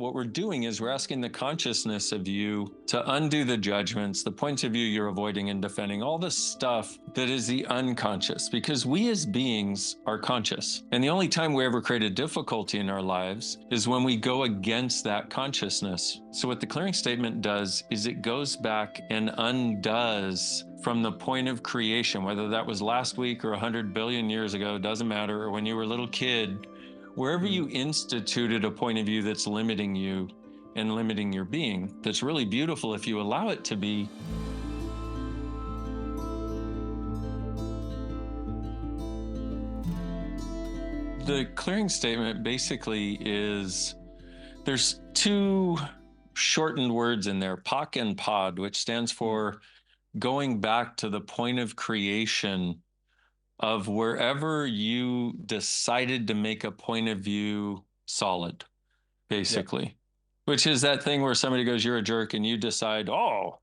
what we're doing is we're asking the consciousness of you to undo the judgments, the points of view you're avoiding and defending, all the stuff that is the unconscious, because we as beings are conscious. And the only time we ever create a difficulty in our lives is when we go against that consciousness. So what the clearing statement does is it goes back and undoes from the point of creation, whether that was last week or 100 billion years ago, doesn't matter, or when you were a little kid. Wherever you instituted a point of view that's limiting you and limiting your being, that's really beautiful if you allow it to be. The clearing statement basically is there's two shortened words in there, poc and pod, which stands for going back to the point of creation of wherever you decided to make a point of view solid, basically. Yep. Which is that thing where somebody goes, you're a jerk, and you decide, oh,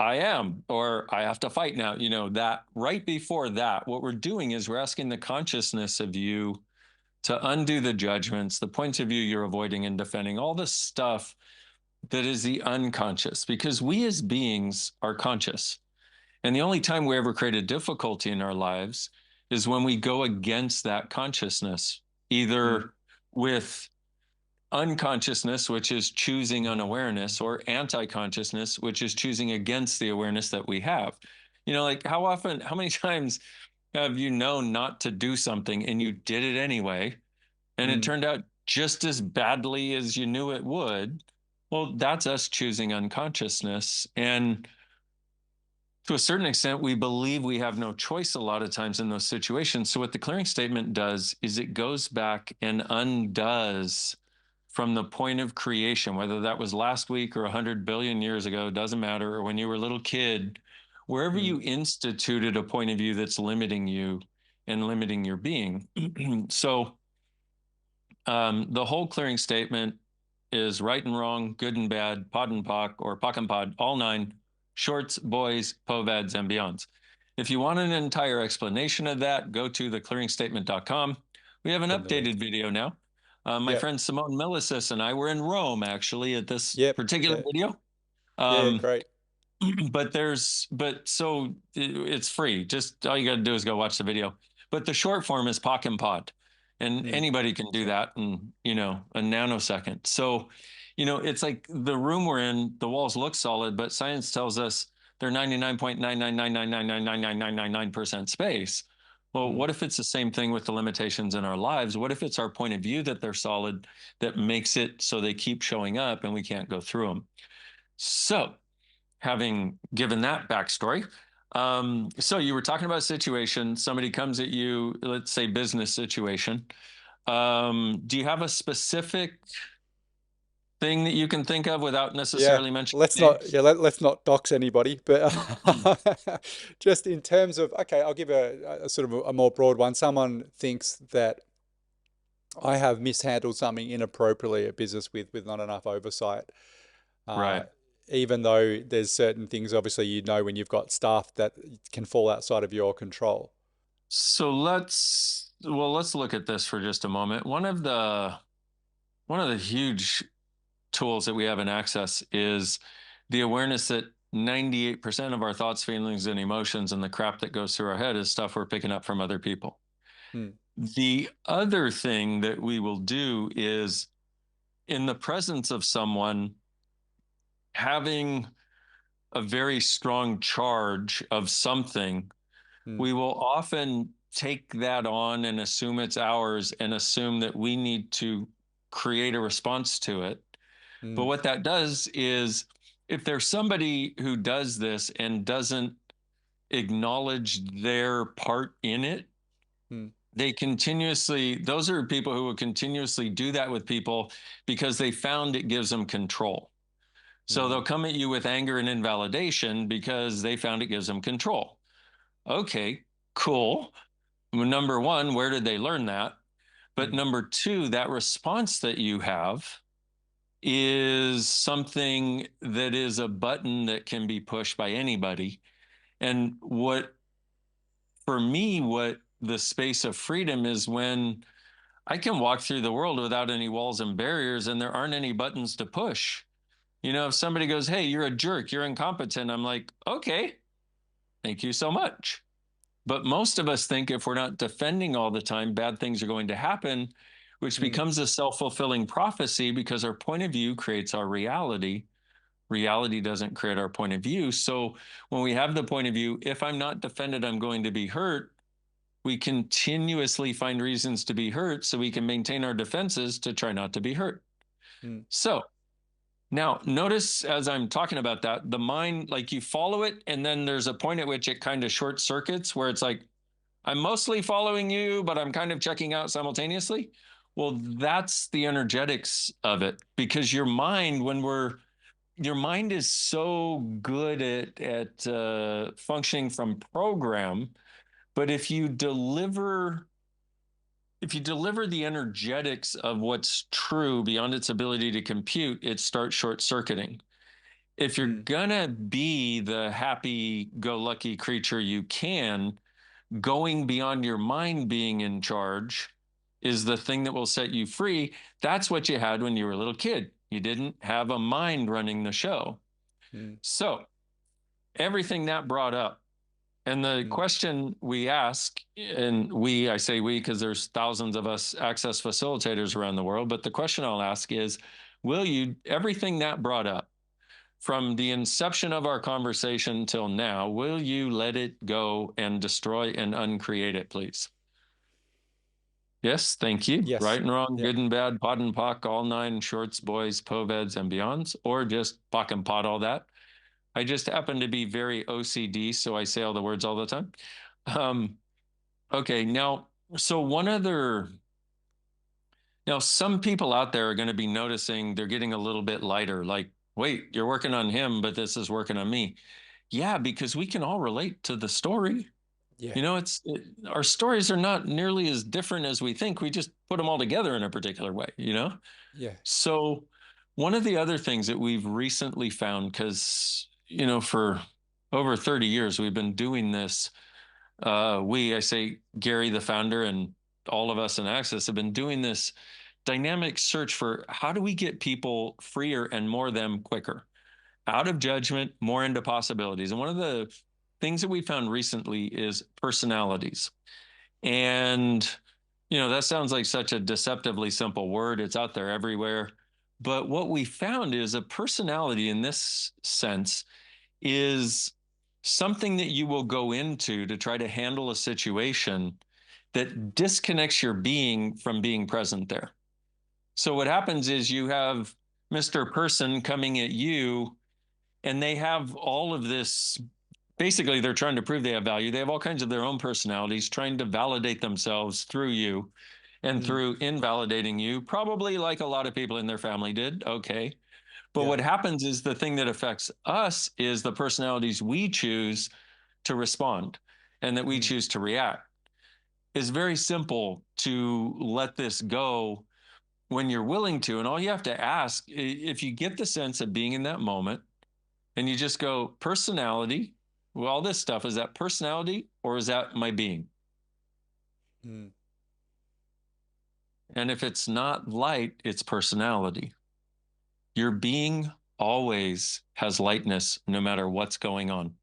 I am, or I have to fight now. You know, that right before that, what we're doing is we're asking the consciousness of you to undo the judgments, the points of view you're avoiding and defending, all the stuff that is the unconscious, because we as beings are conscious. And the only time we ever create a difficulty in our lives is when we go against that consciousness, either with unconsciousness, which is choosing unawareness, or anti-consciousness, which is choosing against the awareness that we have. You know, like how many times have you known not to do something and you did it anyway, and it turned out just as badly as you knew it would? Well, that's us choosing unconsciousness. And to a certain extent, we believe we have no choice a lot of times in those situations. So what the clearing statement does is it goes back and undoes from the point of creation, whether that was last week or 100 billion years ago, doesn't matter, or when you were a little kid, wherever you instituted a point of view that's limiting you and limiting your being. So the whole clearing statement is right and wrong, good and bad, pod and poc, or poc and pod, all nine, shorts, boys, povads, and beyonds. If you want an entire explanation of that, go to theclearingstatement.com. We have an updated video now. My friend Simone Millicis and I were in Rome, actually, at this particular video. Great. But so it's free. Just all you got to do is go watch the video. But the short form is poc and pod. And anybody can do that in, you know, a nanosecond. So, you know, it's like the room we're in, the walls look solid, but science tells us they're 99.999999999% space. Well, what if it's the same thing with the limitations in our lives? What if it's our point of view that they're solid that makes it so they keep showing up and we can't go through them? So, having given that backstory, so you were talking about a situation, somebody comes at you, let's say business situation. Do you have a specific thing that you can think of without necessarily mentioning names? Let's not dox anybody, but just in terms of, okay, I'll give a sort of a more broad one. Someone thinks that I have mishandled something inappropriately at business with not enough oversight. Right. Even though there's certain things, obviously, you know, when you've got staff that can fall outside of your control. So let's look at this for just a moment. One of the huge tools that we have in Access is the awareness that 98% of our thoughts, feelings, and emotions and the crap that goes through our head is stuff we're picking up from other people. The other thing that we will do is, in the presence of someone having a very strong charge of something, we will often take that on and assume it's ours and assume that we need to create a response to it. But what that does is, if there's somebody who does this and doesn't acknowledge their part in it, those are people who will continuously do that with people because they found it gives them control. So they'll come at you with anger and invalidation because they found it gives them control. Okay, cool. Number one, where did they learn that? But number two, that response that you have is something that is a button that can be pushed by anybody. And for me, what the space of freedom is when I can walk through the world without any walls and barriers, and there aren't any buttons to push. If somebody goes, "Hey, you're a jerk, you're incompetent," I'm like, "Okay, thank you so much." But most of us think if we're not defending all the time, bad things are going to happen, which Mm, becomes a self-fulfilling prophecy because our point of view creates our reality. Reality doesn't create our point of view. So when we have the point of view, if I'm not defended, I'm going to be hurt, we continuously find reasons to be hurt so we can maintain our defenses to try not to be hurt. mm, So now notice as I'm talking about that, the mind, like you follow it, and then there's a point at which it kind of short circuits where it's like, I'm mostly following you, but I'm kind of checking out simultaneously. Well, that's the energetics of it because your mind is so good at functioning from program, but if you deliver the energetics of what's true beyond its ability to compute, it starts short circuiting. If you're mm, gonna be the happy go lucky creature you can, going beyond your mind being in charge is the thing that will set you free. That's what you had when you were a little kid. You didn't have a mind running the show. mm, So everything that brought up, and the mm. question we ask, and I say we because there's thousands of us access facilitators around the world, but the question I'll ask is, will you, everything that brought up from the inception of our conversation till now, will you let it go and destroy and uncreate it, please? Yes, thank you. Right Yes. and wrong, Yeah. good and bad, pot and pock, all nine shorts, boys, poveds, and beyonds, or just pock and pot all that. I just happen to be very OCD, so I say all the words all the time. Um, okay, so one other, now some people out there are going to be noticing they're getting a little bit lighter. Like, wait, you're working on him, but this is working on me. Yeah, because we can all relate to the story. Yeah. Our stories are not nearly as different as we think. We just put them all together in a particular way. Yeah. So one of the other things that we've recently found, because, for over 30 years, we've been doing this. I say Gary, the founder, and all of us in Access have been doing this dynamic search for how do we get people freer and more them quicker, out of judgment, more into possibilities. And one of the things that we found recently is personalities. And, that sounds like such a deceptively simple word. It's out there everywhere. But what we found is a personality in this sense is something that you will go into to try to handle a situation that disconnects your being from being present there. So what happens is you have Mr. Person coming at you, and they have all of this. Basically, they're trying to prove they have value. They have all kinds of their own personalities trying to validate themselves through you and Mm, through invalidating you, probably like a lot of people in their family did. Okay. But yeah. what happens is the thing that affects us is the personalities we choose to respond and that we Mm, choose to react. It's very simple to let this go when you're willing to. And all you have to ask, if you get the sense of being in that moment and you just go, personality, well, all this stuff, is that personality or is that my being? mm, And if it's not light, it's personality. Your being always has lightness no matter what's going on.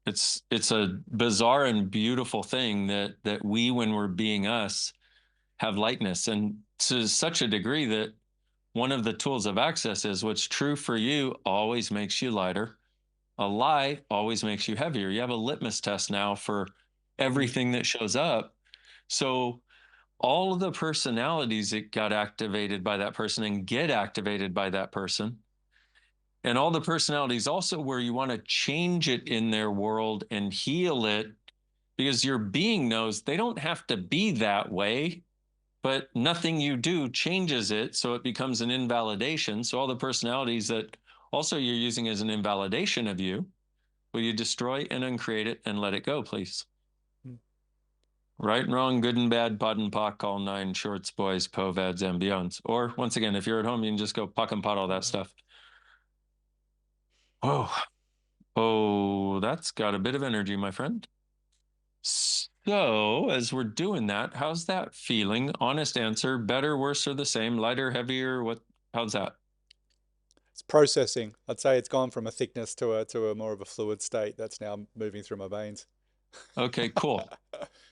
It's a bizarre and beautiful thing that we, when we're being us, have lightness, and to such a degree that one of the tools of access is what's true for you always makes you lighter. A lie always makes you heavier. You have a litmus test now for mm, everything that shows up. So all of the personalities that got activated by that person and get activated by that person, and all the personalities also where you want to change it in their world and heal it, because your being knows they don't have to be that way, but nothing you do changes it. So it becomes an invalidation. So all the personalities that also you're using as an invalidation of you, will you destroy and uncreate it and let it go, please? mm. Right and wrong, good and bad, pod and pock, all nine shorts, boys, poveds, and beyonds. Or once again, if you're at home, you can just go pock and pot all that stuff. Whoa. Oh, that's got a bit of energy, my friend. So, as we're doing that, how's that feeling? Honest answer, better, worse, or the same, lighter, heavier? How's that? It's processing. I'd say it's gone from a thickness to a more of a fluid state that's now moving through my veins. Okay, cool.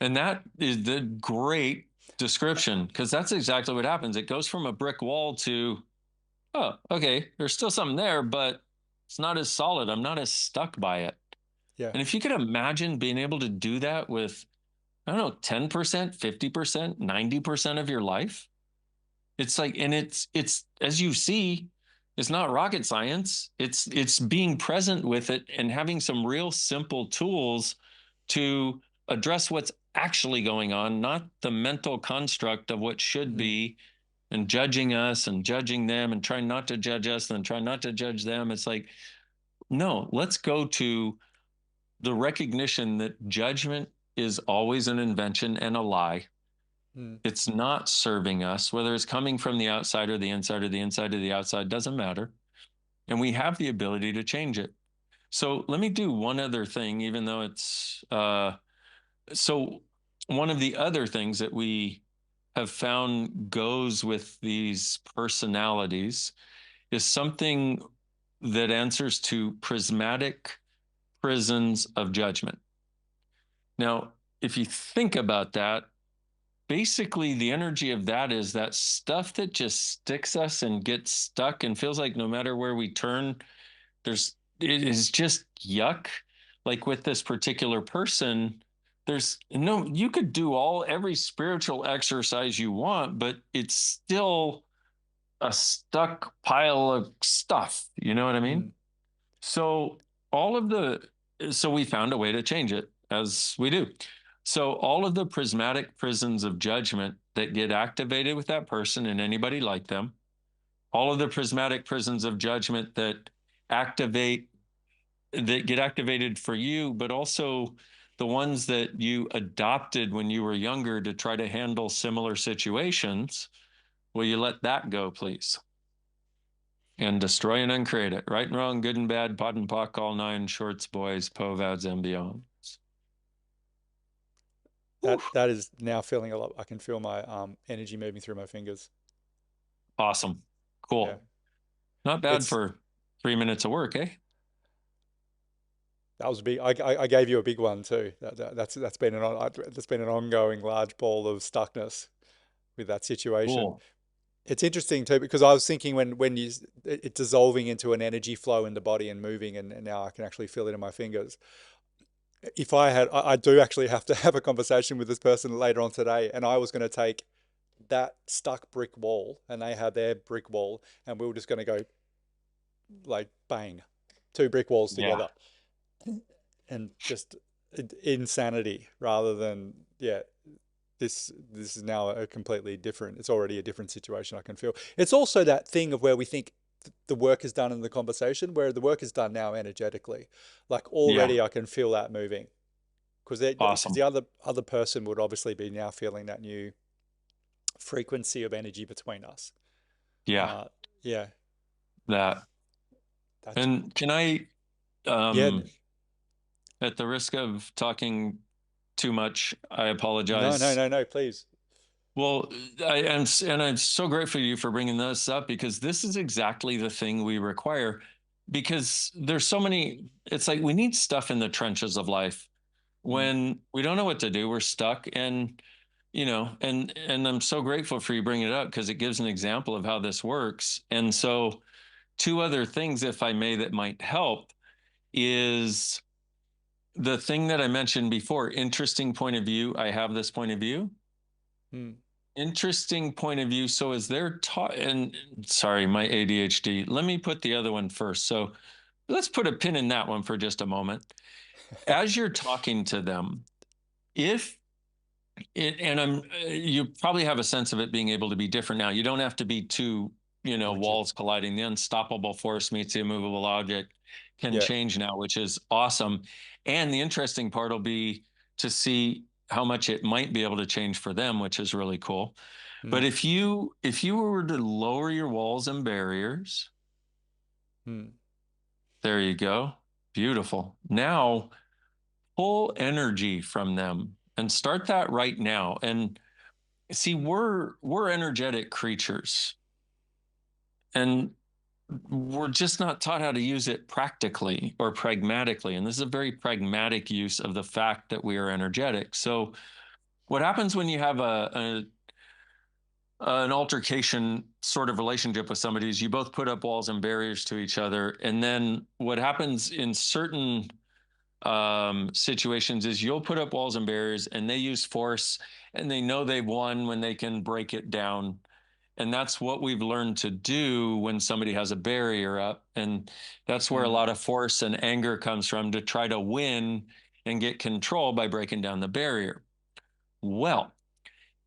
And that is the great description because that's exactly what happens. It goes from a brick wall to, oh, okay, there's still something there, but it's not as solid. I'm not as stuck by it. Yeah. And if you could imagine being able to do that with, I don't know, 10%, 50%, 90% of your life, it's like, and it's as you see, it's not rocket science. It's being present with it and having some real simple tools to address what's actually going on, not the mental construct of what should Mm, be and judging us and judging them and trying not to judge us and trying not to judge them. It's like, no, let's go to the recognition that judgment is always an invention and a lie. mm, It's not serving us, whether it's coming from the outside or the inside or the inside or the outside, doesn't matter. And we have the ability to change it. So let me do one other thing, even though so one of the other things that we have found goes with these personalities is something that answers to prismatic prisons of judgment. Now, if you think about that, basically the energy of that is that stuff that just sticks us and gets stuck and feels like no matter where we turn, it is just yuck. Like with this particular person, there's no, you could do every spiritual exercise you want, but it's still a stuck pile of stuff. You know what I mean? mm, So all of the, so we found a way to change it as we do. So all of the prismatic prisons of judgment that get activated with that person and anybody like them, all of the prismatic prisons of judgment activate that get activated for you, but also the ones that you adopted when you were younger to try to handle similar situations. Will you let that go, please? And destroy and uncreate it. Right and wrong, good and bad, pot and pock, all nine, shorts, boys, povads, and beyonds. Oof. that is now feeling a lot. I can feel my energy moving through my fingers. Awesome. Yeah. Cool. Not bad It's for 3 minutes of work, eh? that was big. I gave you a big one too. That's been an ongoing large ball of stuckness with that situation. Cool. It's interesting too because I was thinking when it's dissolving into an energy flow in the body and moving, and now I can actually feel it in my fingers. If I do actually have to have a conversation with this person later on today, and I was going to take that stuck brick wall, and they had their brick wall, and we were just going to go like bang, two brick walls Yeah. together, and just insanity rather than yeah. This is now a completely different. It's already a different situation. I can feel. It's also that thing of where we think the work is done in the conversation, where the work is done now energetically. Like Yeah. already, I can feel that moving because Awesome. the other person would obviously be now feeling that new frequency of energy between us. Yeah. Uh, yeah, That. that's And can I, yeah. um, at the risk of talking too much, I No, no, apologize. no, no. Please. Well, I am, and I'm so grateful to you for bringing this up because this is exactly the thing we require. Because there's so many, it's like we need stuff in the trenches of life Mm, when we don't know what to do, we're stuck. And, and I'm so grateful for you bringing it up because it gives an example of how this works. And so, two other things, if I may, that might help is the thing that I mentioned before, interesting point of view. I have this point of view. mm. Interesting point of view. So as they're taught, and sorry, my ADHD. Let me put the other one first. So let's put a pin in that one for just a moment. As you're talking to them, if and you probably have a sense of it being able to be different now. You don't have to be two, Rigid. walls colliding. The unstoppable force meets the immovable object can Yeah. change now, which is awesome. And the interesting part will be to see how much it might be able to change for them, which is really cool. But Mm, if you were to lower your walls and barriers, mm, there you go. Beautiful. Now pull energy from them. and start that right now. And see, we're energetic creatures, and we're just not taught how to use it practically or pragmatically. And this is a very pragmatic use of the fact that we are energetic. So what happens when you have an altercation sort of relationship with somebody is you both put up walls and barriers to each other. And then what happens in certain situations is you'll put up walls and barriers and they use force, and they know they've won when they can break it down. And that's what we've learned to do when somebody has a barrier up. And that's where a lot of force and anger comes from, to try to win and get control by breaking down the barrier. Well,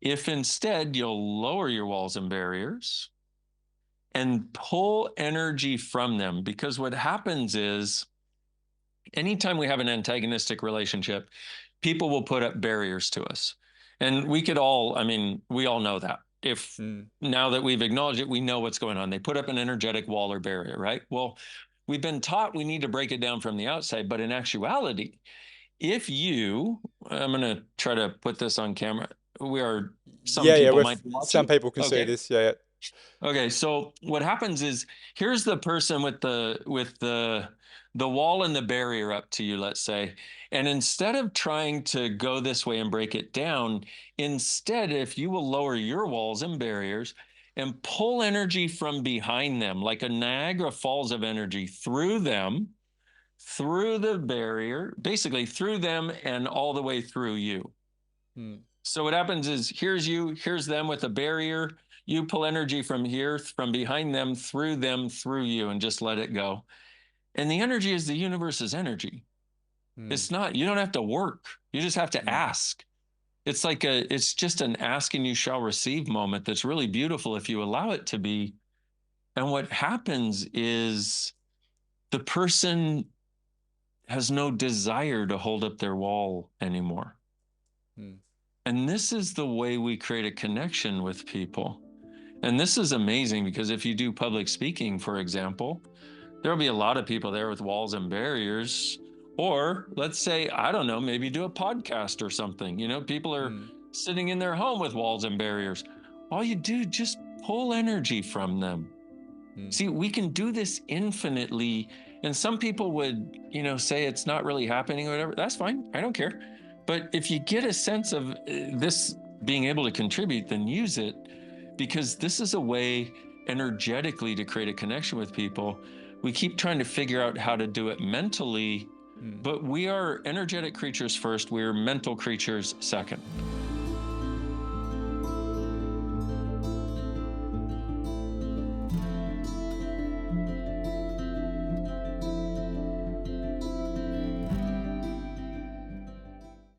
if instead you'll lower your walls and barriers and pull energy from them, because what happens is anytime we have an antagonistic relationship, people will put up barriers to us. And we could all, I mean, we all know that. If now that we've acknowledged it, we know what's going on. They put up an energetic wall or barrier, right? Well, we've been taught we need to break it down from the outside. But in actuality, if you, I'm going to try to put this on camera. Some Yeah, people might be some watching. people can see Okay. this. Yeah, Okay, so what happens is, here's the person with the wall and the barrier up to you, let's say. And instead of trying to go this way and break it down, instead, if you will lower your walls and barriers and pull energy from behind them, like a Niagara Falls of energy through them, through the barrier, basically through them and all the way through you. So what happens is, here's you, here's them with a barrier. You pull energy from here, from behind them, through you, and just let it go. And the energy is the universe's energy. It's not, you don't have to work. You just have to ask. It's just an ask and you shall receive moment that's really beautiful if you allow it to be. And what happens is the person has no desire to hold up their wall anymore. And this is the way we create a connection with people. And this is amazing, because if you do public speaking, for example, there'll be a lot of people there with walls and barriers. Or let's say, I don't know, maybe do a podcast or something. You know, people are sitting in their home with walls and barriers. All you do, just pull energy from them. See, we can do this infinitely. And some people would, say it's not really happening or whatever. That's fine. I don't care. But if you get a sense of this being able to contribute, then use it, because this is a way energetically to create a connection with people. We keep trying to figure out how to do it mentally, but we are energetic creatures first. We're mental creatures second.